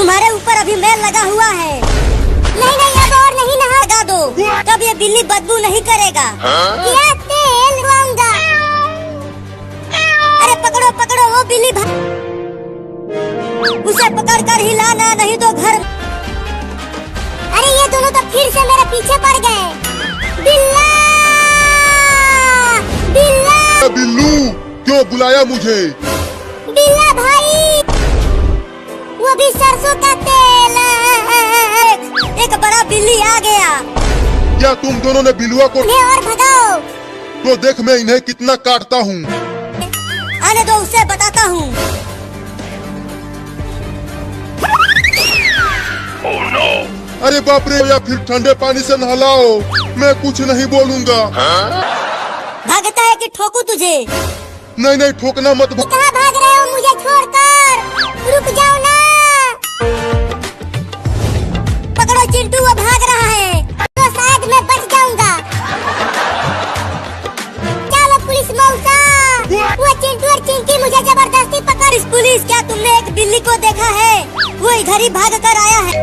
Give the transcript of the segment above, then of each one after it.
तुम्हारे ऊपर अभी मैल लगा हुआ है। नहीं नहीं, अब और नहीं नहा। लगा दो, तब ये बिल्ली बदबू नहीं करेगा। क्या तेल लगाऊंगा? अरे पकड़ो पकड़ो वो बिल्ली, उसे पकड़ कर हिलाना, नहीं तो घर। अरे ये दोनों तो फिर से मेरे पीछे पड़ गए। बिल्ला बिल्ला। बिल्लू, क्यों बुलाया मुझे? बिल्ला भाई, वो भी सरसों का तेल। एक बड़ा बिल्ली आ गया। क्या तुम दोनों ने बिलुआ को? इन्हें और भगाओ। तो देख मैं इन्हें कितना काटता हूँ। आने दो, उसे बताता हूँ। अरे बाप रे, या फिर ठंडे पानी से नहलाओ। मैं कुछ नहीं बोलूँगा। भागता है कि ठोकू तुझे? नहीं नहीं, ठोकना मत। कहाँ भाग रहे हो मुझे छोड़कर? रुक जाओ ना। पकड़ो चिंटू, वो भाग रहा है, तो शायद मैं बच जाऊंगा। चलो पुलिस मौसा, वो चिंटू और चिंकी मुझे जबरदस्ती पकड़। पुलिस, क्या तुमने एक बिल्ली को देखा है? वो इधर ही भाग कर आया है।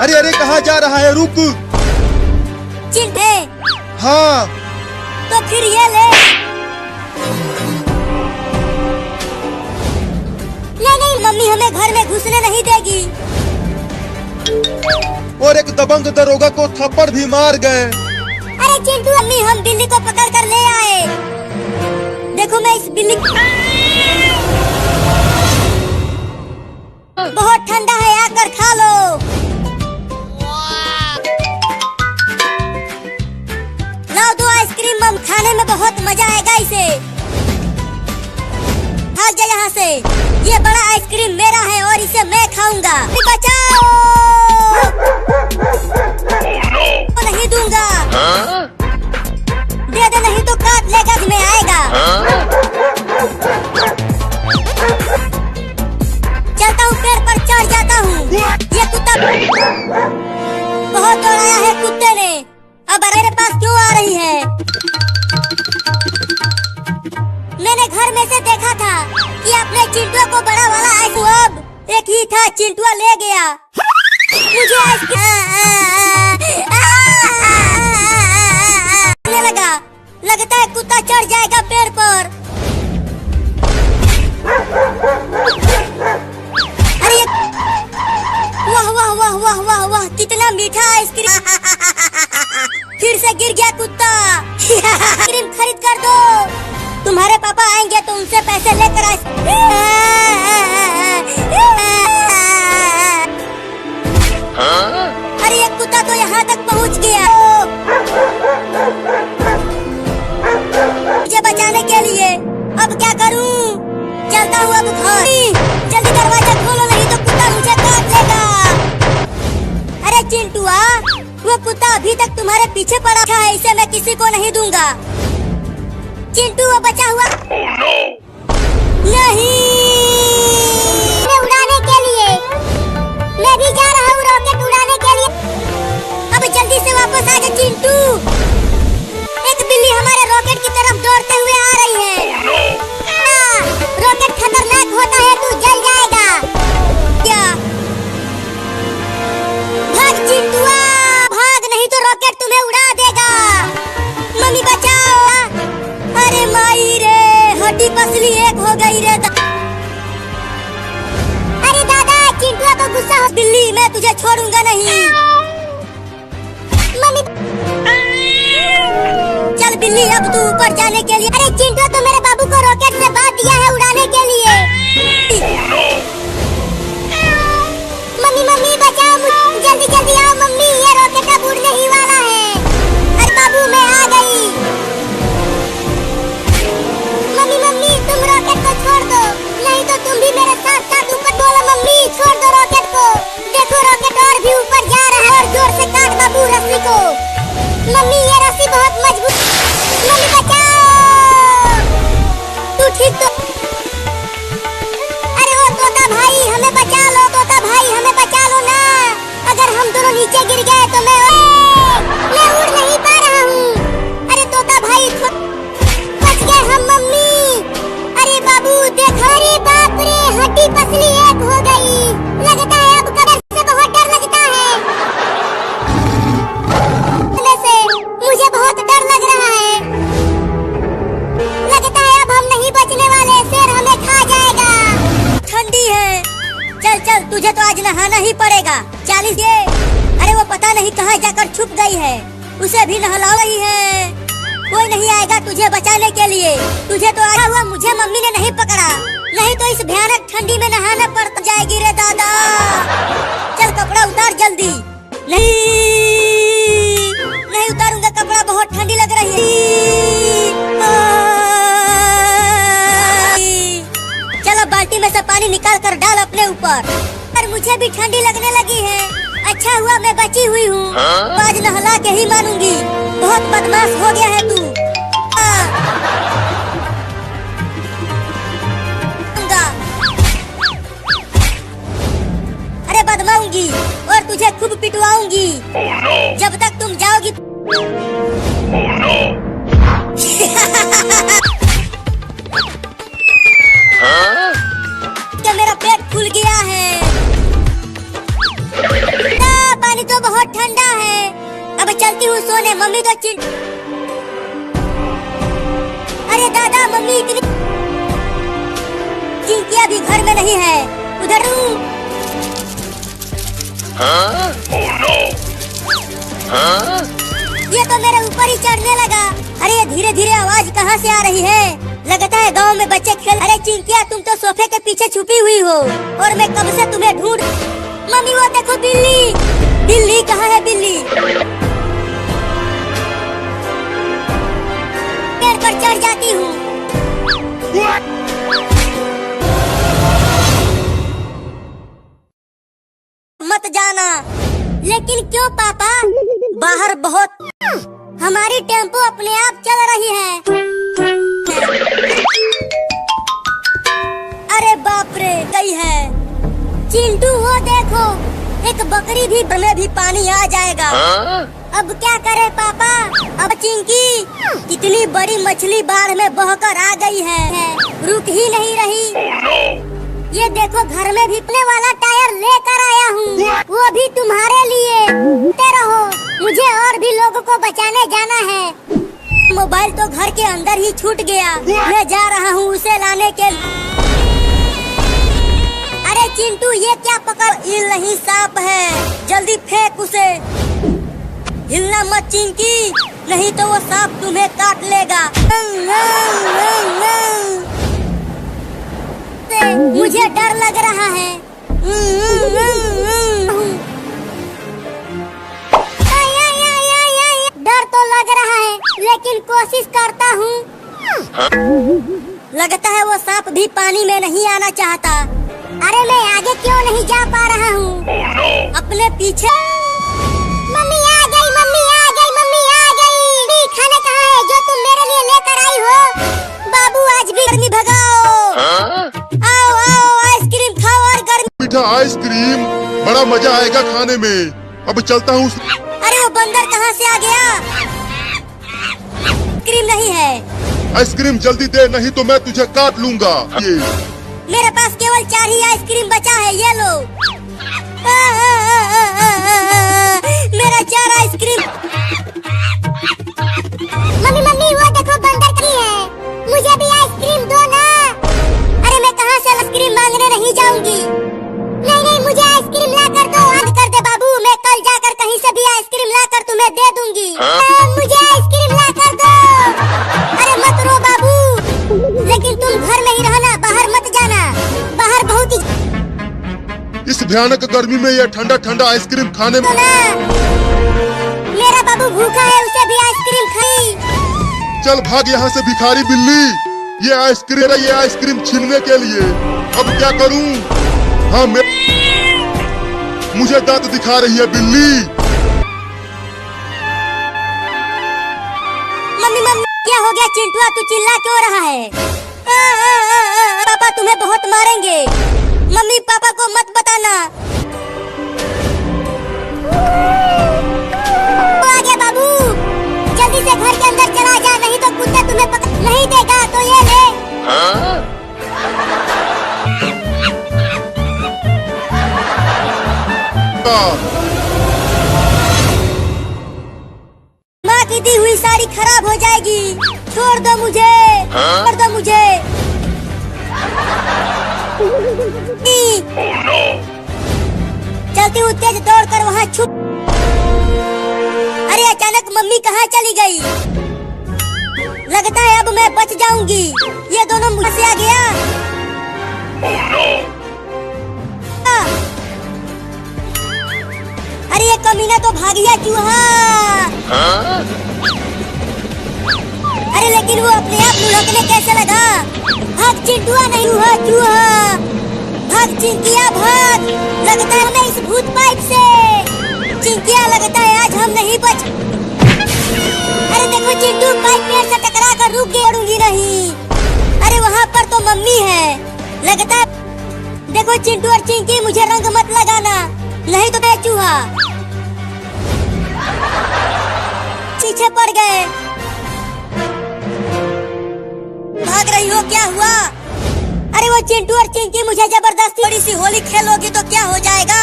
अरे अरे, कहाँ जा रहा है? रुक। चिंटे? हाँ। तो फिर ये ले। नहीं, मम्मी हमें घर में घुसने नहीं देगी। और एक दबंग दरोगा को थप्पड़ भी मार गए। अरे चिंटू, मम्मी हम बिल्ली को पकड़ कर ले आए। देखो मैं इस बिल्ली। बहुत ठंडा है, आकर खा लो। लाओ दो आइसक्रीम, मम खाने में बहुत मजा आएगा इसे। भाग जा यहाँ से, ये बड़ा आइसक्रीम मेरा है और इसे मैं खाऊंगा। बचाओ। नहीं दूंगा। दे दे, नहीं तो काट लेगा, में आएगा। चलता हूँ, पेड़ पर चढ़ जाता हूँ। ये कुत्ता बहुत दौड़ाया है कुत्ते ने। अब मेरे पास क्यों आ रही है? मैंने घर में से देखा था कि अपने चिंटुआ को बड़ा वाला आइसक्रीम, अब एक ही था, चिंटुआ ले गया मुझे लगा। लगता है कुत्ता चढ़ जाएगा पेड़ पर। अरे वाह वाह वाह वाह वाह वाह, कितना मीठा आइसक्रीम। फिर से गिर गया कुत्ता। आइसक्रीम खरीद कर दो, तुम्हारे पापा आएंगे तो उनसे पैसे लेकर अरे ये कुत्ता तो यहाँ तक पहुँच गया। मुझे बचाने के लिए अब क्या करूँ? चलता हूँ अब घर। जल्दी दरवाजा खोलो, नहीं तो कुत्ता मुझे काट लेगा। अरे चिंटुआ, वो कुत्ता अभी तक तुम्हारे पीछे पड़ा है, इसे मैं किसी को नहीं दूंगा। चिंटू वो बचा हुआ। नहीं, उड़ाने के लिए मैं भी जा रहा हूँ, रॉकेट उड़ाने के लिए। अब जल्दी से वापस आ जा चिंटू। एक बिल्ली हमारे रॉकेट की तरफ दौड़ते हुए आ रही है। रॉकेट खतरनाक होता है, तू जल जाएगा। क्या? भाग चिंटुआ, भाग, नहीं तो रॉकेट तुम्हें उड़ा देगा। मम्मी बचाओ। अरे माई रे, हड्डी पसली एक हो गई रे। अरे दादा, चिंटुआ तो गुस्सा हो। बिल्ली, मैं तुझे छोड़ूंगा नहीं। मम्मी चल बिल्ली, अब तू ऊपर जाने के लिए। अरे चिंटुआ तो मेरे बाबू को रॉकेट से बांध दिया है उड़ाने के लिए। मम्मी मम्मी बचाओ, जल्दी जल्दी आओ मम्मी, ये रॉकेट अब उड़ने ही वाला है। अरे बाबू मैं आ गई। मम्मी मम्मी तुम रॉकेट को छोड़ दो, नहीं तो तुम भी मेरे साथ साथ ऊपर। बोलो मम्मी, छोड़ दो रॉकेट को। देखो रॉकेट और भी ऊपर जा रहा है, और जोर से काट बाबू रस्सी को। मम्मी ये रस्सी बहुत मजबूत। मम्मी बचाओ, तू ठीक तो? अरे ओ तोता भाई, हमें बचा लो। तोता भाई हमें बचा लो ना, अगर हम दोनों नीचे गिर गए तो मैं उड़ नहीं पा रहा हूँ। अरे तोता भाई बच गए हम। मम्मी अरे बाबू देखो, अरे बाप रे, हड्डी पसली एक हो गई। लगता है अब चल तुझे तो आज नहाना ही पड़ेगा। 40 ये। अरे वो पता नहीं कहाँ जाकर छुप गई है, उसे भी नहला रही है। कोई नहीं आएगा तुझे बचाने के लिए। तुझे तो आया हुआ मुझे मम्मी ने नहीं पकड़ा, नहीं तो इस भयानक ठंडी में नहाना पड़ जाएगी रे दादा। चल कपड़ा उतार जल्दी। नहीं उतारूंगा कपड़ा, बहुत ठंडी लग रही है। चलो बाल्टी में से पानी निकाल कर डाल अपने ऊपर। पर मुझे भी ठंडी लगने लगी है। अच्छा हुआ मैं बची हुई हूँ, आज नहला के ही मानूंगी। बहुत बदमाश हो गया है तू। अरे बदमाऊंगी और तुझे खूब पिटवाऊंगी। जब तक तुम जाओगी। क्या मेरा पेट फूल गया है। पानी तो बहुत ठंडा है। अब चलती हूँ सोने, मम्मी तो अरे दादा मम्मी इतनी चिंकिया भी घर में नहीं है। उधर ये तो मेरे ऊपर ही चढ़ने लगा। अरे ये धीरे धीरे आवाज कहाँ से आ रही है। लगता है गांव में बच्चे खेल। अरे चिंकिया तुम तो सोफे के पीछे छुपी हुई हो और मैं कब से तुम्हें ढूंढ। मम्मी वो देखो बिल्ली। बिल्ली कहाँ है बिल्ली। पेड़ पर चढ़ जाती हूँ। मत जाना। लेकिन क्यों पापा। बाहर बहुत। हमारी टेम्पो अपने आप चल रही है। अरे बाप रे गई है। चिंटू वो देखो, एक बकरी भी में भी पानी आ जाएगा। अब क्या करे पापा। अब चिंकी कितनी बड़ी मछली बाढ़ में बहकर आ गई है, रुक ही नहीं रही। ये देखो घर में भीगने वाला टायर लेकर आया हूँ, वो भी तुम्हारे लिए। रहो, मुझे और भी लोगों को बचाने जाना है। मोबाइल तो घर के अंदर ही छूट गया, मैं जा रहा हूँ उसे लाने के। अरे चिंटू ये क्या पकड़। हिल नहीं, सांप है, जल्दी फेंक उसे। हिलना मत चिंकी, नहीं तो वो सांप तुम्हें काट लेगा। मुझे डर लग रहा है। डर तो लग रहा है लेकिन कोशिश करता हूँ। लगता है वो सांप भी पानी में नहीं आना चाहता। अरे मैं आगे क्यों नहीं जा पा रहा हूँ। अपने पीछे। मम्मी आ गई, मम्मी आ गई, मम्मी आ गई। खाना कहाँ है जो तुम मेरे लिए लेकर आई हो। बाबू आज भी गर्मी भगाओ। आओ आओ आइसक्रीम खाओ और गर्मी। मीठा आइसक्रीम, बड़ा मजा आएगा खाने में। अब चलता हूँ। अरे वो बंदर कहाँ से आ गया। आइसक्रीम नहीं है। आइसक्रीम जल्दी दे, नहीं तो मैं तुझे काट लूंगा। ये मेरे पास केवल 4 ही आइसक्रीम बचा है, ये लो। मेरा 4 आइसक्रीम। मम्मी मम्मी वो देखो बंदर कहीं है, मुझे भी आइसक्रीम दो ना। अरे मैं कहाँ से आइसक्रीम मांगने नहीं जाऊंगी। नहीं नहीं मुझे आइसक्रीम ला कर दो। बंद कर दे बाबू, मैं कल जाकर कहीं से भी आइसक्रीम ला कर तुम्हें दे दूंगी। मुझे आइसक्रीम ला कर दो। अरे मत रो बाबू, लेकिन तुम घर में ही रहना, बाहर मत जाना। बाहर बहुत ही। इस भयानक गर्मी में ये ठंडा ठंडा आइसक्रीम खाने में। मेरा बाबू भूखा है, उसे भी आइसक्रीम खाई। चल भाग यहाँ से भिखारी बिल्ली। ये आइसक्रीम छीनने के लिए। अब क्या करूँ। हाँ मुझे दांत दिखा रही है बिल्ली। मम्मी मम्मी क्या हो गया चिंटुआ, तू चिल्ला क्यों रहा है। पापा तुम्हें बहुत मारेंगे। मम्मी पापा को मत बताना। आ गया बाबू, जल्दी से घर के अंदर चला जा, नहीं तो कुत्ता तुम्हें पकड़ नहीं देगा। तो ये ले। माँ की दी हुई साड़ी खराब हो जाएगी। छोड़ दो मुझे, छोड़ दो मुझे। चिंटू तेज दौड़कर वहाँ छुप। अरे अचानक मम्मी कहाँ चली गई? लगता है अब मैं बच जाऊंगी। ये दोनों मुझसे से आ गया। अरे ये कमीना तो भाग गया चूहा। अरे लेकिन वो अपने आप लुढ़कने कैसे लगा? भाग चिंटुआ, नहीं हुआ चूहा। भाग चिंकिया भाग। लगता है हमें इस भूत पाइप से। चिंकिया लगता है आज हम नहीं बच। अरे देखो चिंटू पाइप पेड़ से टकरा कर रुक गई, उड़ूंगी नहीं। अरे वहाँ पर तो मम्मी है। लगता है देखो चिंटू और चिंकी मुझे रंग मत लगाना, नहीं तो मैं चूहा। पीछे पड़ गए। भाग रही हो, क्या हुआ? अरे वो चिंटू और चिंकी मुझे जबरदस्ती। बड़ी सी होली खेलोगी तो क्या हो जाएगा?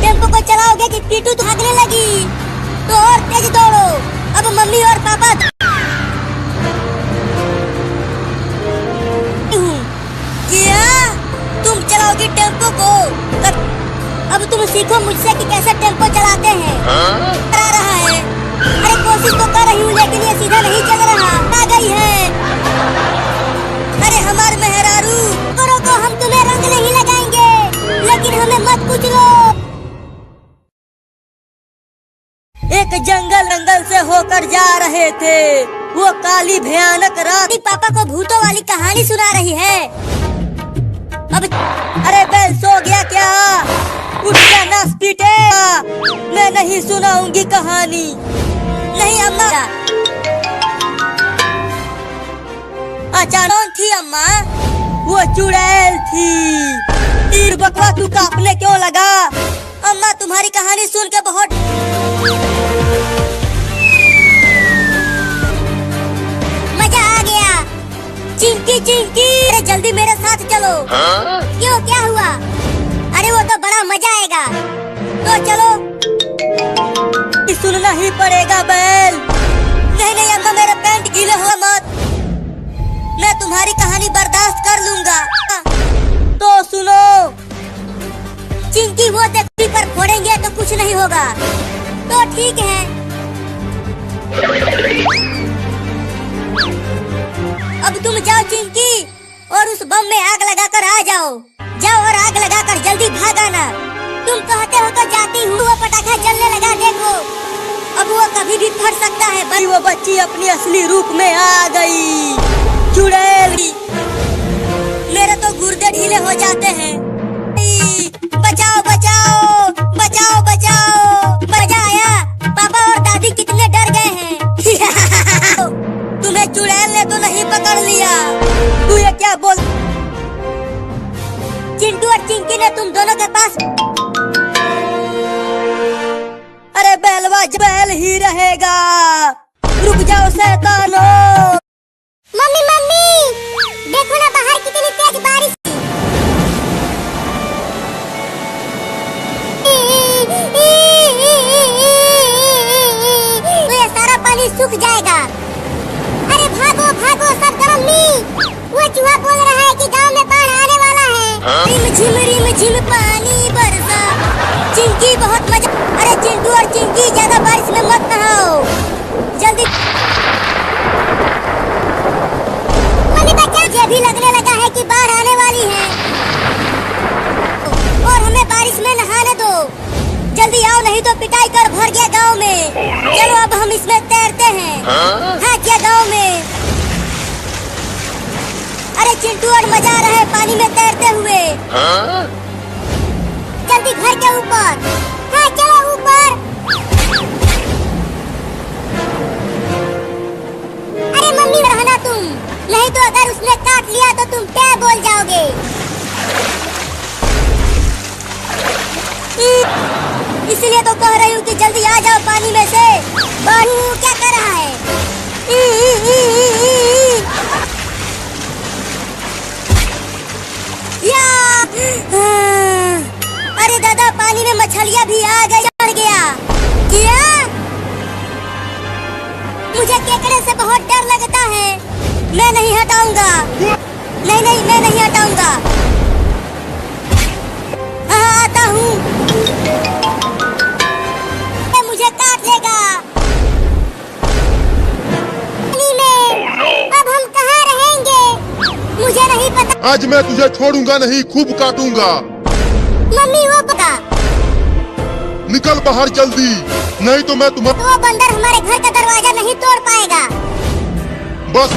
टेम्पो को चलाओगे कि पीटू तो भागने लगी, तो और तेज दौड़ो। अब मम्मी और पापा क्या तुम चलाओगी टेम्पो को? अब तुम सीखो मुझसे कि कैसे टेम्पो चलाते हैं। करा रहा है। अरे कोशिश तो कर रही हूँ लेकिन ये सीधा नहीं चल रहा। आ गई है। अरे हमारे मेहरारू करो को हम तुम्हें रंग नहीं लगाएंगे, लेकिन हमें मत पूछ लो। एक जंगल से होकर जा रहे थे। वो काली भयानक रात। पापा को भूतों वाली कहानी सुना रही है। अब अरे बैल सो गया क्या? उठ जा नास पीटे। मैं नहीं सुनाऊंगी कहानी। नहीं अम्मा। अचानक थी अम्मा? वो चुड़ैल थी। तीर बकवा तू कांपने क्यों लगा? अम्मा तुम्हारी कहानी सुन के बहुत मजा आ गया। चिंकी चिंकी अरे जल्दी मेरे साथ चलो। क्यों, क्या हुआ? अरे वो तो बड़ा मजा आएगा, तो चलो। सुनना ही पड़ेगा बैल। नहीं नहीं अम्मा मेरे पैंट गीले हो मत। मैं तुम्हारी कहानी बर्दाश्त कर लूंगा। तो सुनो। चिंकी वो देखती पर फोड़ेंगे तो कुछ नहीं होगा, तो ठीक है। अब तुम जाओ चिंकी और उस बम में आग लगाकर आ जाओ। जाओ और आग लगाकर जल्दी भागाना। तुम कहते हो तो जाती हूँ। वो पटाखा जलने लगा, देखो। अब वो कभी भी फट सकता है। भाई वो बच्ची अपनी असली रूप में आ गई। चुड़ैल। मेरे तो गुर्दे ढीले हो जाते हैं। बचाओ बचाओ बचाओ बचाओ। मजा आया। पापा और दादी कितने डर गए हैं। तुम्हें चुड़ैल ने तो नहीं पकड़ लिया? तू ये क्या बोल? चिंटू और चिंकी ने तुम दोनों के पास। अरे बैलवा बैल ही रहेगा। रुक जाओ शैतानो। मम्मी मम्मी देखो ना बाहर कितनी तेज बारिश। तो ये सारा पानी सूख जाएगा। अरे भागो भागो सब मम्मी। वो चूहा बोल रहा है कि गांव में बाढ़ आने वाला है। रिम झिम पानी बरसा। चिंकी बहुत मजा। अरे चिंटू और चिंकी ज्यादा बारिश में मत नहाओ, जल्दी। मम्मी बच्चा मुझे भी लगने लगा है कि बाढ़ आने वाली है और हमें बारिश में नहाने दो। जल्दी आओ नहीं तो पिटाई कर भर गया गांव में। चलो अब हम इसमें तैरते हैं। हाँ क्या गांव में। अरे चिंटू और मजा आ रहा है पानी में तैरते हुए। जल्दी घर के ऊपर। हाँ चलो ऊपर। अरे मम्मी रहना तुम, नहीं तो अगर उसने काट लिया तो तुम क्या बोल जाओगे। इसलिए तो कह रही हूँ कि जल्दी आ जाओ पानी में से। बाहू क्या कर रहा है? अरे दादा पानी में मछलियाँ भी आ गई। चढ़ गया क्या? मुझे केकड़े से बहुत डर लगता है। मैं नहीं हटाऊंगा। नहीं नहीं मैं नहीं हटाऊंगा। हाँ आता हूँ। आज मैं तुझे छोड़ूंगा नहीं, खूब काटूंगा। मम्मी वो पका निकल बाहर जल्दी, नहीं तो मैं तुम्हें। तो वो बंदर हमारे घर का दरवाजा नहीं तोड़ पाएगा। बस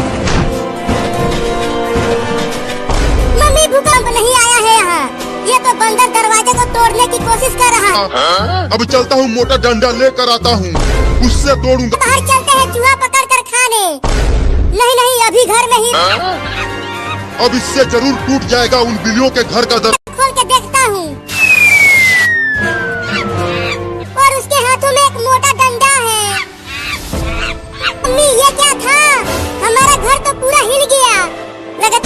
मम्मी भूकंप नहीं आया है यहाँ, ये तो बंदर दरवाजे को तोड़ने की कोशिश कर रहा है। अब चलता हूँ, मोटा डंडा लेकर आता हूँ, उससे तोड़ूंगा। बाहर चलते हैं चूहा पकड़ कर खाने। नहीं नहीं, अभी घर में ही। अब इससे जरूर टूट जाएगा उन बिल्लियों के घर का दर। खोल के देखता हूँ और उसके हाथों में एक मोटा डंडा है। मम्मी ये क्या था? हमारा घर तो पूरा हिल गया। लगा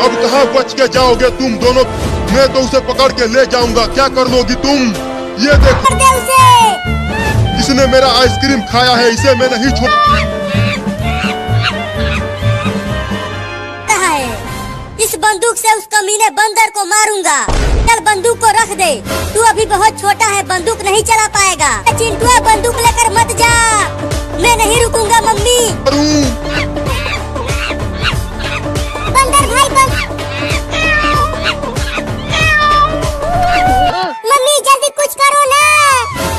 अब कहाँ बच के जाओगे तुम दोनों? मैं तो उसे पकड़ के ले जाऊंगा। क्या कर लोगी तुम? ये देखो, कर दे उसे। इसने मेरा आइसक्रीम खाया है, इसे मैं नहीं छोड़। कहा है, इस बंदूक से उस कमीने बंदर को मारूंगा। चल बंदूक को रख दे, तू अभी बहुत छोटा है, बंदूक नहीं चला पाएगा। चिंटुआ बंदूक लेकर मत जा, मैं नहीं रुकूंगा मम्मी। बंदर भाई मम्मी जल्दी कुछ करो ना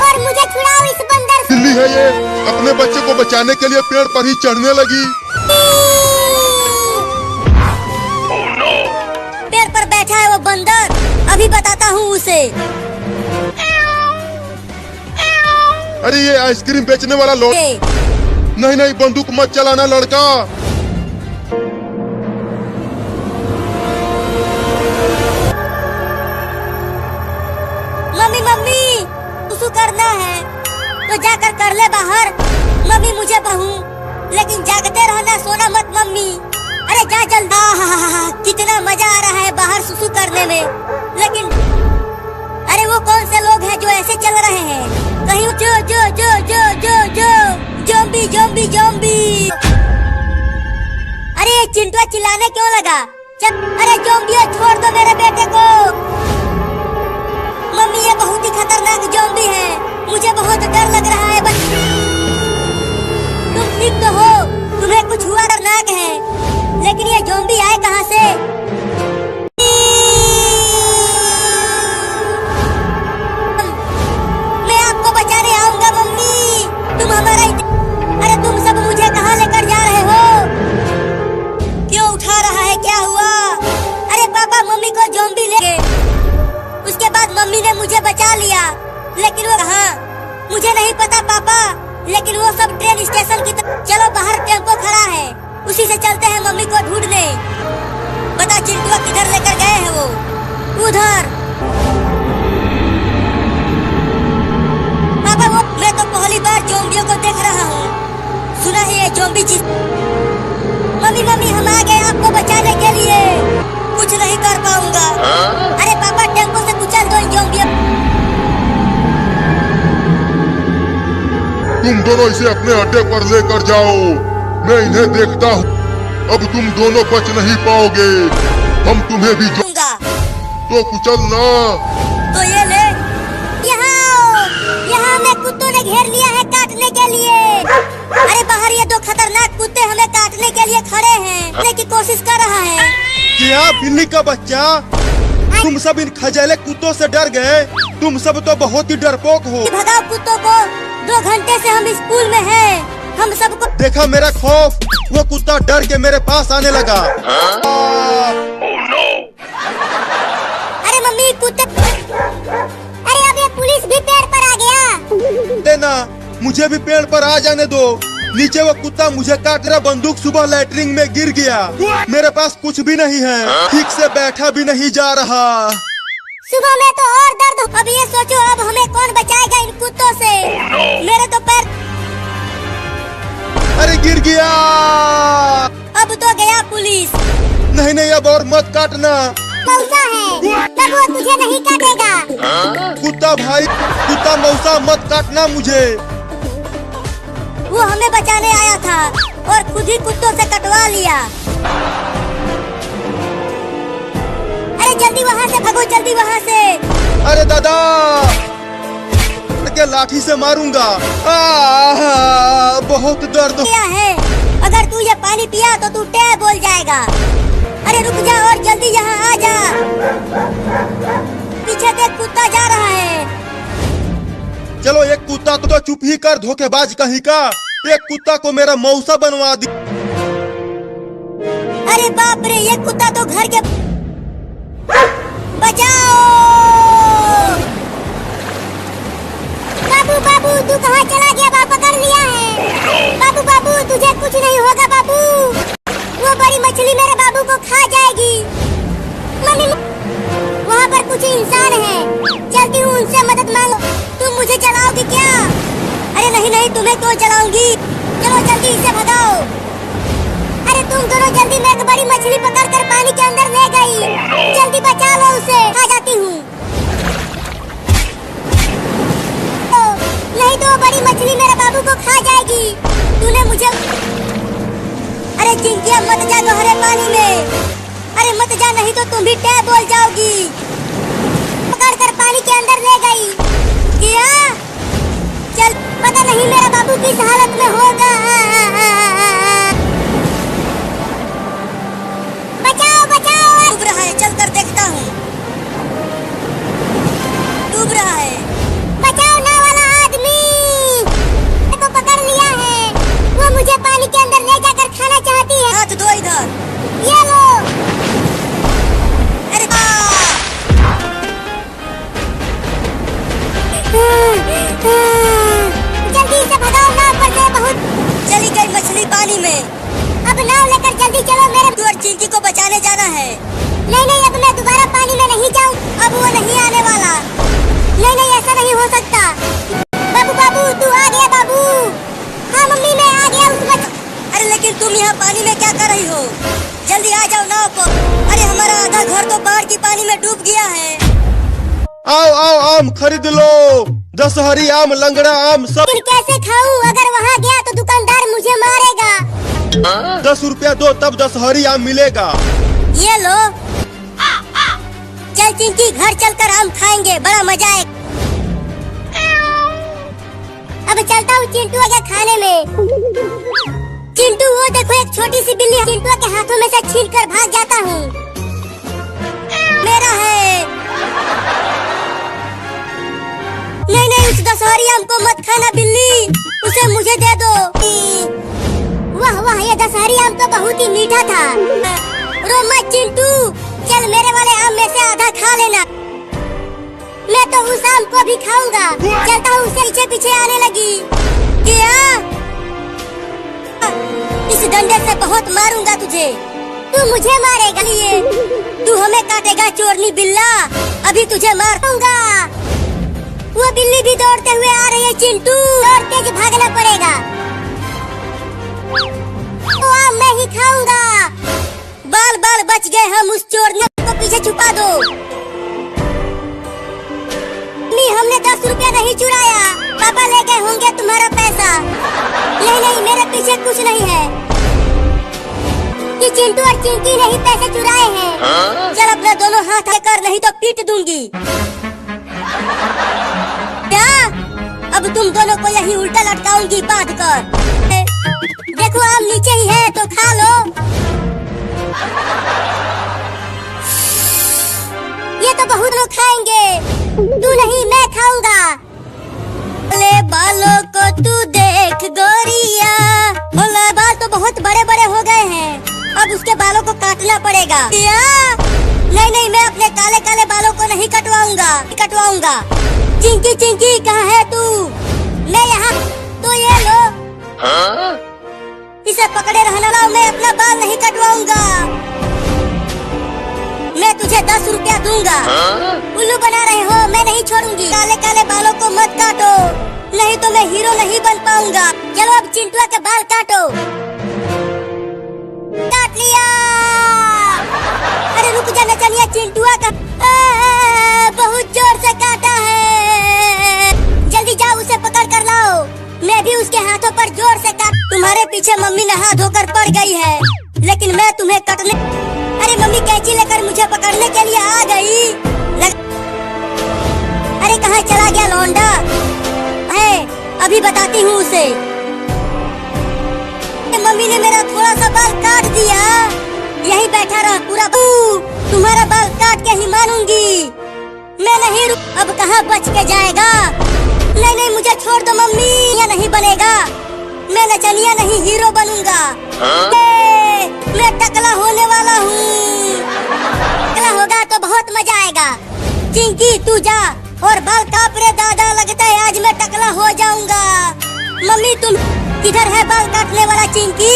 और मुझे छुड़ाओ इस बंदर से। बिल्ली है ये, अपने बच्चे को बचाने के लिए पेड़ पर ही चढ़ने लगी। पेड़ पर बैठा है वो बंदर, अभी बताता हूँ उसे। अरे ये आइसक्रीम बेचने वाला लोग। नहीं नहीं, बंदूक मत चलाना लड़का। मम्मी मम्मी सुसु करना है तो जाकर कर ले बाहर। मम्मी मुझे बहू, लेकिन जागते रहना, सोना मत मम्मी। अरे जा जल्दी। कितना मजा आ रहा है बाहर सुसु करने में। लेकिन अरे वो कौन से लोग हैं जो ऐसे चल रहे हैं? कहीं जो जो जो जो जो जो ज़ॉम्बी ज़ॉम्बी ज़ॉम्बी। अरे चिंटुआ चिल्लाने क्यों लगा? अरे ज़ॉम्बियों छोड़ दो मेरे बेटे को। मम्मी ये बहुत ही खतरनाक ज़ॉम्बी है, मुझे बहुत डर लग रहा है। बस तुम ठीक तो हो? तुम्हें कुछ हुआ? खतरनाक है, लेकिन ये ज़ॉम्बी आए कहाँ से? मैं आपको बचाने आऊंगा मम्मी। तुम हमारा अरे तुम सब मुझे कहाँ लेकर जा रहे हो? क्यों उठा रहा है? क्या हुआ? अरे पापा मम्मी को ज़ॉम्बी ले गए। उसके बाद मम्मी ने मुझे बचा लिया, लेकिन वो कहाँ मुझे नहीं पता पापा। लेकिन वो सब ट्रेन स्टेशन की तरफ। चलो बाहर टेम्पो खड़ा है, उसी से चलते हैं मम्मी को ढूंढने। बता चिंटुआ किधर लेकर गए हैं वो? उधर। पापा वो मैं तो पहली बार ज़ॉम्बियों को देख रहा हूँ। सुना है ये ज़ॉम्बी चीज। मम्मी मम्मी हम आ गए आपको बचाने के लिए। कुछ नहीं कर पाऊंगा। अरे पापा टेम्पो से कुचल दो इन ज़ॉम्बियों। तुम दोनों इसे अपने अड्डे पर लेकर जाओ, मैं इन्हें देखता हूँ। अब तुम दोनों बच नहीं पाओगे, हम तुम्हें भी तो कुचलना। तो ये ले। यहाँ हमें कुत्तों ने घेर लिया है काटने के लिए। अरे बाहर ये दो खतरनाक कुत्ते हमें काटने के लिए खड़े हैं, काटने की कोशिश कर रहा है। क्या बिल्ली का बच्चा, तुम सब इन खजाले कुत्तों से डर गए? तुम सब तो बहुत ही डरपोक हो। भगाओ कुत्तों को, 2 घंटे से हम स्कूल में हैं। हम सबको देखा मेरा खौफ, वो कुत्ता डर के मेरे पास आने लगा। अरे मम्मी कुत्ते। अरे अब ये पुलिस भी पेड़ पर आ गया। देना, मुझे भी पेड़ पर आ जाने दो। नीचे वो कुत्ता मुझे काट रहा। बंदूक सुबह लैट्रिन में गिर गया। मेरे पास कुछ भी नहीं है, ठीक से बैठा भी नहीं जा रहा। सुबह में तो और दर्द। अब ये सोचो अब हमें कौन बचाएगा इन कुत्तों से? मेरे तो पैर। अरे गिर गया। अब तो गया पुलिस। नहीं नहीं, अब और मत काटना। मौसा है, तब वो तुझे नहीं काटेगा। कुत्ता भाई, कुत्ता मौसा मत काटना मुझे। वो हमें बचाने आया था और खुद ही कुत्तों से कटवा लिया। अरे जल्दी वहाँ से भागो, जल्दी वहाँ से। अरे दादा, के लाठी से मारूंगा। बहुत दर्द। क्या है? अगर तू ये पानी पिया तो तू टै बोल जाएगा। अरे रुक जा और जल्दी यहाँ आ जा। पीछे देख कुत्ता जा रहा है। चलो एक कुत्ता तो चुप ही कर, धोखेबाज कहीं का। एक कुत्ता को मेरा मौसा बनवा दी। अरे बाप रे, ये कुत्ता तो घर के बचाओ। बाबू बाबू तू कहाँ चला गया? बाप पकड़ लिया है। बाबू बाबू तुझे कुछ नहीं होगा बाबू। वो बड़ी मछली मेरे बाबू को खा जाएगी। मम्मी वहाँ पर कुछ इंसान है, चलती हूँ उनसे मदद मांगो। तुम मुझे चलाओगी क्या? अरे नहीं नहीं, तुम्हें क्यों चलाऊंगी? चलो जल्दी इसे भगाओ। अरे तुम दोनों जल्दी, मैं एक बड़ी मछली पकड़कर पानी के अंदर ले गई। जल्दी बचा लो उसे, आ जाती हूँ। नहीं तो बड़ी मछली मेरे बाबू को खा जाएगी। तूने मुझे अरे चिंकिया मत जा गहरे पानी में। अरे मत जा, नहीं तो तुम भी टैब बोल जाओगी। पकड़कर पानी के अंदर ले गई। क्या? चल, पता नहीं मेरा बाबू किस हालत में होगा। बचाओ बचाओ। डूब रहा है, चल कर देखता हूँ। डूब रहा है। बचाओ ना वाला आदमी, तो पकड़ लिया है। वो मुझे पानी के अंदर ले जाकर खाना चाहती है। हाथ धो इधर। ये लो। अरे जल्दी से भगाओ, नाव पर से बहुत चली गई मछली पानी में। अब नाव लेकर जल्दी चलो, मेरे और चिंकी को बचाने जाना है। नहीं नहीं, अब मैं दोबारा पानी में नहीं जाऊँ। अब वो नहीं आने वाला। नहीं नहीं, ऐसा नहीं हो सकता। बाबू बाबू तू आ गया बाबू। हाँ मम्मी मैं आ गया उस अरे लेकिन तुम यहाँ पानी में क्या कर रही हो? जल्दी आ जाओ नाव पर। अरे हमारा आधा घर तो बाढ़ की पानी में डूब गया है। आओ आओ, आम खरीद लो। दशहरी आम, लंगड़ा आम सब। कैसे खाऊं? अगर वहाँ गया तो दुकानदार मुझे मारेगा। 10 रुपया दो तब दशहरी आम मिलेगा। ये लो। चल चिंकी, घर चलकर आम खाएंगे, बड़ा मजा आए। अब चलता हूँ चिंटू के खाने में। चिंटू वो देखो, एक छोटी सी बिल्ली चिंटू के हाथों में से छीन कर भाग जाता हूँ। मेरा है। नहीं नहीं, उस दशहरी आम को मत खाना बिल्ली, उसे मुझे दे दो। वाह वाह, ये दशहरी आम तो बहुत ही मीठा था। रो मत चिंटू, चल मेरे वाले आम में से आधा खा लेना। मैं तो उस आम को भी खाऊंगा। चलता हूँ, उसे पीछे पीछे आने लगी। क्या? इस डंडे से बहुत मारूंगा तुझे। तू मुझे मारेगा? लिए तू हमें काटेगा चोरनी बिल्ला, अभी तुझे मारूंगा। वो बिल्ली भी दौड़ते हुए आ रही है चिंटू, और तेज भागना पड़ेगा। तो आम मैं ही खाऊंगा। बाल बाल बच गए हम, उस चोरनी को पीछे छुपा दो। नहीं, हमने 10 रुपया नहीं चुराया, पापा ले गए होंगे तुम्हारा पैसा। नहीं नहीं, मेरे पीछे कुछ नहीं है। ये चिंटू और चिंकी नहीं पैसे चुराए हैं। चल अपना दोनों हाथ लेकर, नहीं तो पीट दूंगी। क्या? अब तुम दोनों को यही उल्टा लटकाऊंगी बांध कर। देखो आम नीचे ही है तो खा लो। ये तो बहुत लोग खाएंगे। तू नहीं, मैं खाऊंगा। ले बालों को तू देख गोरिया, बोला बाल तो बहुत बड़े बड़े हो गए हैं, अब उसके बालों को काटना पड़ेगा। क्या? नहीं नहीं, मैं अपने काले काले बालों को नहीं कटवाऊंगा। चिंकी चिंकी कहाँ है तू? मैं यहाँ। तो ये लो। इसे पकड़े रहना, मैं अपना बाल नहीं कटवाऊंगा। मैं तुझे 10 रुपया दूंगा। उल्लू बना रहे हो, मैं नहीं छोड़ूंगी। काले काले बालों को मत काटो, नहीं तो मैं हीरो नहीं बन पाऊंगा। चलो अब चिंटुआ के बाल काटो। काट लिया। अरे रुक जा नचनिया, चिंटुआ का बहुत जोर से काटा है। जल्दी जाओ उसे पकड़ कर लाओ, मैं भी उसके हाथों पर जोर से काट। तुम्हारे पीछे मम्मी नहा धोकर पड़ गई है, लेकिन मैं तुम्हें कटने। अरे मम्मी कैंची लेकर मुझे पकड़ने के लिए आ गई। अरे कहाँ चला गया लौंडा? अभी बताती हूँ उसे। मम्मी ने मेरा थोड़ा सा बाल काट दिया, यही बैठा रह पूरा तुम्हारा बाल काट के ही मानूंगी। मैं नहीं अब कहाँ बच के जाएगा। नहीं नहीं मुझे छोड़ दो मम्मी, ये नहीं बनेगा। मैं नचनिया नहीं हीरो बनूंगा। मैं टकला होने वाला हूँ। टकला होगा तो बहुत मजा आएगा। चिंकी तू जा और बाल काट रे दादा, लगता है आज मैं टकला हो जाऊंगा। मम्मी तुम किधर है बाल काटने वाला चिंकी?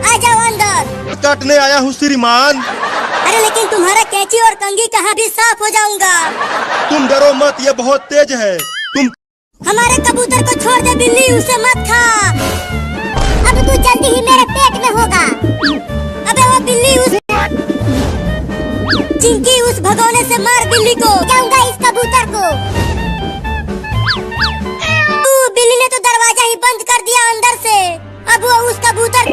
आ जाओ अंदर। काटने आया हूँ श्रीमान। अरे लेकिन तुम्हारा कैंची और कंघी कहाँ भी साफ हो जाऊंगा। तुम डरो मत, ये बहुत तेज है। तुम हमारे कबूतर को छोड़ दे बिल्ली, उसे मत खा। अब तू जल्दी ही मेरे पेट में होगा। अबे वो बिल्ली उस चिंकी उस भगोने से मार बिल्ली को। जाऊंगा इस कबूतर को। बिल्ली ने तो दरवाजा ही बंद कर दिया अंदर से। अब वो उस कबूतर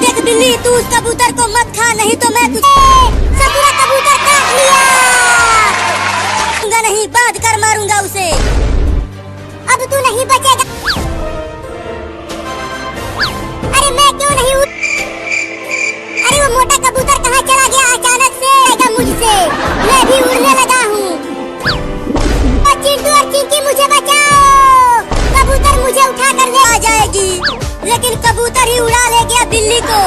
देख बिल्ली, तू उस कबूतर को मत खा, नहीं तो मैं तुझे पूरा कबूतर काट लिया। नहीं बांध कर मारूंगा उसे। अब तू नहीं बचेगा। अरे मैं क्यों नहीं अरे वो मोटा कबूतर कहाँ चला गया अचानक से मुझसे। मैं भी उड़ने लगा हूँ। चिंटू और चिंकी मुझे बचाओ। कबूतर मुझे उठा कर ले आ जाएगी, लेकिन कबूतर ही उड़ा ले गया बिल्ली को।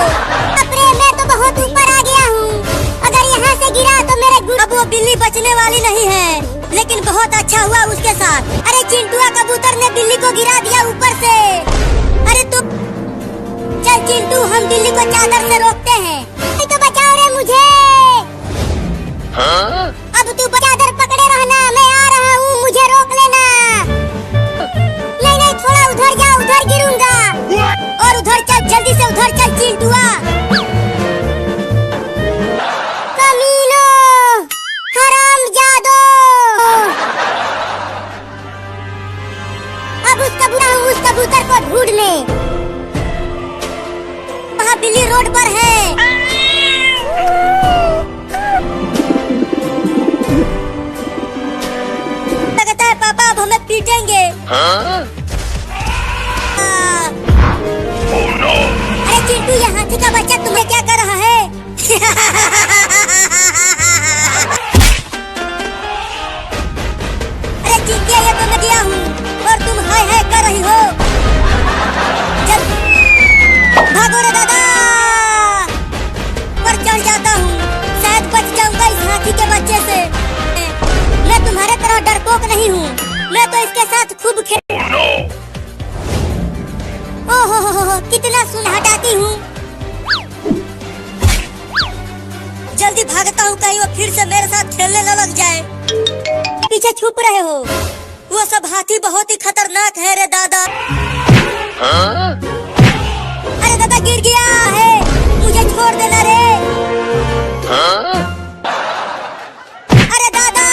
अपने मैं तो बहुत ऊपर आ गया हूँ। अगर यहाँ से गिरा तो मेरे अब वो बिल्ली बचने वाली नहीं है, लेकिन बहुत अच्छा हुआ उसके साथ। अरे चिंटुआ कबूतर ने बिल्ली को गिरा दिया ऊपर से। अरे तू चल चिंटू, हम बिल्ली को चादर से रोकते हैं। तो बचाओ रे मुझे। अब तू चादर पकड़े रहना, मैं आ रहा हूँ, मुझे रोक लेना। नहीं नहीं थोड़ा उधर जा, उधर गिरूंगा। और उधर चल, जल्दी से उधर चल चिंटुआ। कमीनो, हरामजादो। अब उस कबूतर को ढूंढने। वहाँ बिल्ली रोड पर है। लगता है पापा अब हमें पीटेंगे। अरे चिंटू, ये हाथी का बच्चा तुम्हें क्या कर रहा है? अरे चिंकिया, ये तो मैं गया हूँ और तुम हाय हाय कर रही हो। चल भागो रे दादा। पर चढ़ जाता हूँ, शायद बच जाऊंगा इस हाथी के बच्चे से। मैं तुम्हारे तरह डरपोक नहीं हूँ, मैं तो इसके साथ खूब खेल। ओहो कितना सुन हटाती हूँ। जल्दी भागता हूँ, कहीं वो फिर से मेरे साथ खेलने न लग जाए। पीछे छुप रहे हो, वो सब हाथी बहुत ही खतरनाक है रे दादा। अरे दादा गिर गया है, मुझे छोड़ देना रे। अरे दादा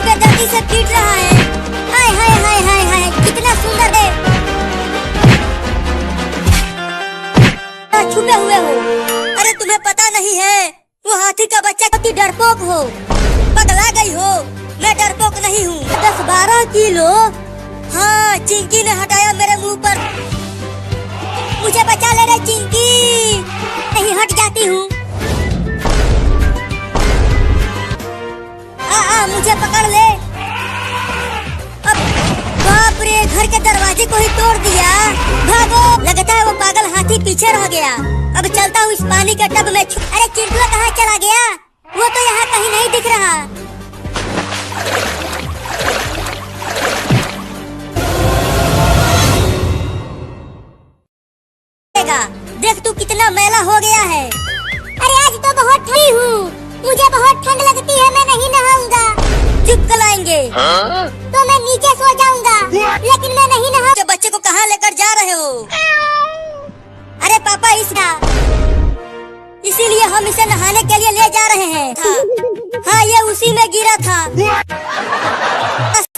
बेदर्दी से पीट रहा है। हाय हाय हाय हाय हाय, कितना सुंदर है। छुपे हुए हो। अरे तुम्हें पता नहीं है, वो हाथी का बच्चा कितनी डरपोक हो। पगला गई हो, मैं डरपोक नहीं हूँ। 10-12 किलो। हाँ चिंकी ने हटाया मेरे मुंह पर। मुझे बचा ले रे चिंकी। नहीं हट जाती हूँ। मुझे पकड़ ले। अब बाप रे, घर के दरवाजे को ही तोड़ दिया। भागो। लगता है वो पागल हाथी पीछे रह गया। अब चलता हूँ इस पानी के टब में। अरे चिंटुआ कहाँ चला गया? वो तो यहाँ कहीं नहीं दिख रहा। देख तू कितना मैला हो गया है। अरे आज तो बहुत ठंडी हूँ, मुझे बहुत ठंड लगती है, मैं नहीं नहाऊंगा। चुप कलाएंगे। तो मैं नीचे सो जाऊंगा, लेकिन मैं नहीं नहा। के बच्चे को कहाँ लेकर जा रहे हो? अरे पापा इसीलिए हम इसे नहाने के लिए ले जा रहे हैं। हाँ ये उसी में गिरा था।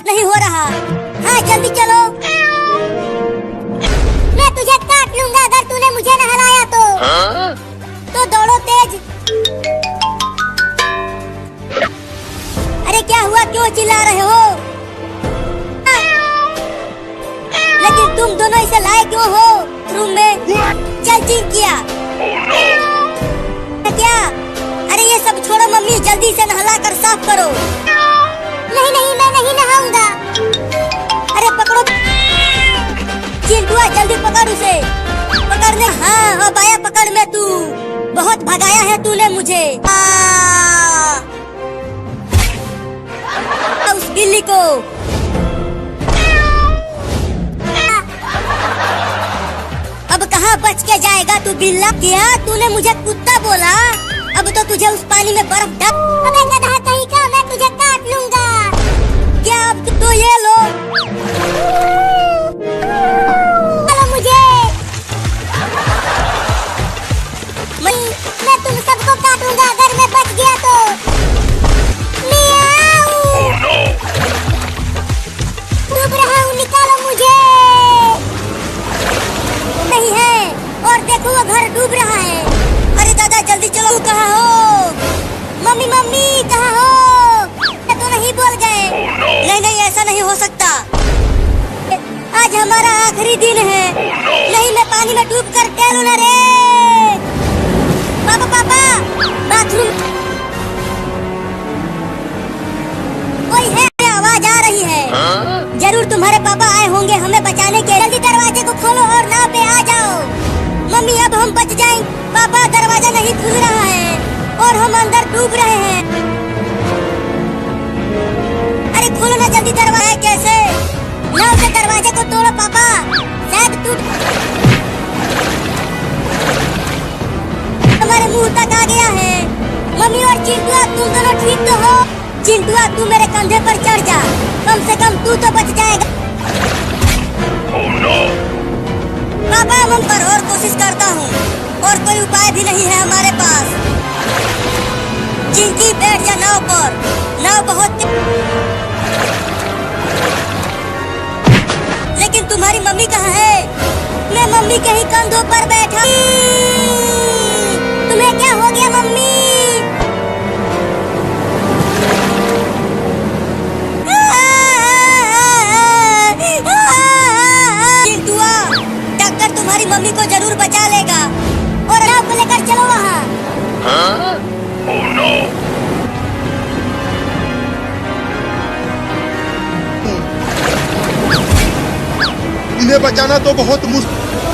नहीं हो रहा। हाँ जल्दी चलो, मैं तुझे काट लूंगा अगर तूने मुझे नहलाया तो दौड़ो तेज। अरे क्या हुआ, क्यों चिल्ला रहे हो? लेकिन तुम दोनों इसे लाए क्यों हो रूम में? चल चिंकिया, क्या? अरे ये सब छोड़ो मम्मी, जल्दी से नहला कर साफ करो। नहीं नहीं, मैं नहीं नहाऊंगा। अरे पकड़ो चिंटुआ, जल्दी पकड़ उसे। पकड़ने, हाँ हो पाया पकड़ में तू। बहुत भगाया है तूने मुझे। उस बिल्ली को। अब कहाँ बच के जाएगा तू बिल्ला? क्या तूने मुझे कुत्ता बोला? अब तो तुझे उस पानी में बर्फ डाल। अबे गधा कहीं का, मैं तुझे काट लूंगा। क्या अब तो ये लो। चलो मुझे। मैं तुम सबको काटूंगा अगर मैं बच गया तो। डूब रहा हूँ, निकालो मुझे। नहीं है, और देखो वो घर डूब रहा है। अरे दादा जल्दी चलो, कहाँ हो? मम्मी मम्मी कहाँ हो? तो नहीं बोल गए। नहीं नहीं, ऐसा नहीं हो सकता। आज हमारा आखिरी दिन है। नहीं, मैं पानी में डूब कर टेलू ना रे। पापा पापा, बाथरूम कोई है? आवाज आ रही है। जरूर तुम्हारे पापा आए होंगे हमें बचाने के। जल्दी दरवाजे को खोलो और नाव पे आ जाओ। मम्मी अब हम बच जाएंगे। पापा दरवाजा नहीं खुल रहा है और हम अंदर डूब रहे हैं। अरे खोलो ना जल्दी दरवाजा। कैसे? नाव से दरवाजे को तोड़ो पापा, शायद टूट। तुम्हारे मुंह तक आ गया है। मम्मी और चिंटुआ, तुम दोनों ठीक तो हो? चिंटुआ तू मेरे कंधे पर चढ़ जा, कम से कम तू तो बच जाएगा। पापा हम पर और कोशिश करता हूँ, और कोई उपाय भी नहीं है हमारे पास। चिंकी बैठ जा नाव पर। नाव बहुत, लेकिन तुम्हारी मम्मी कहाँ है? मैं मम्मी के ही कंधों पर बैठा। तुम्हें क्या हो गया मम्मी? तुम्हारी मम्मी को जरूर बचा लेगा, और नाव को लेकर चलो वहाँ। Oh, no. इन्हें बचाना तो बहुत मुश्किल।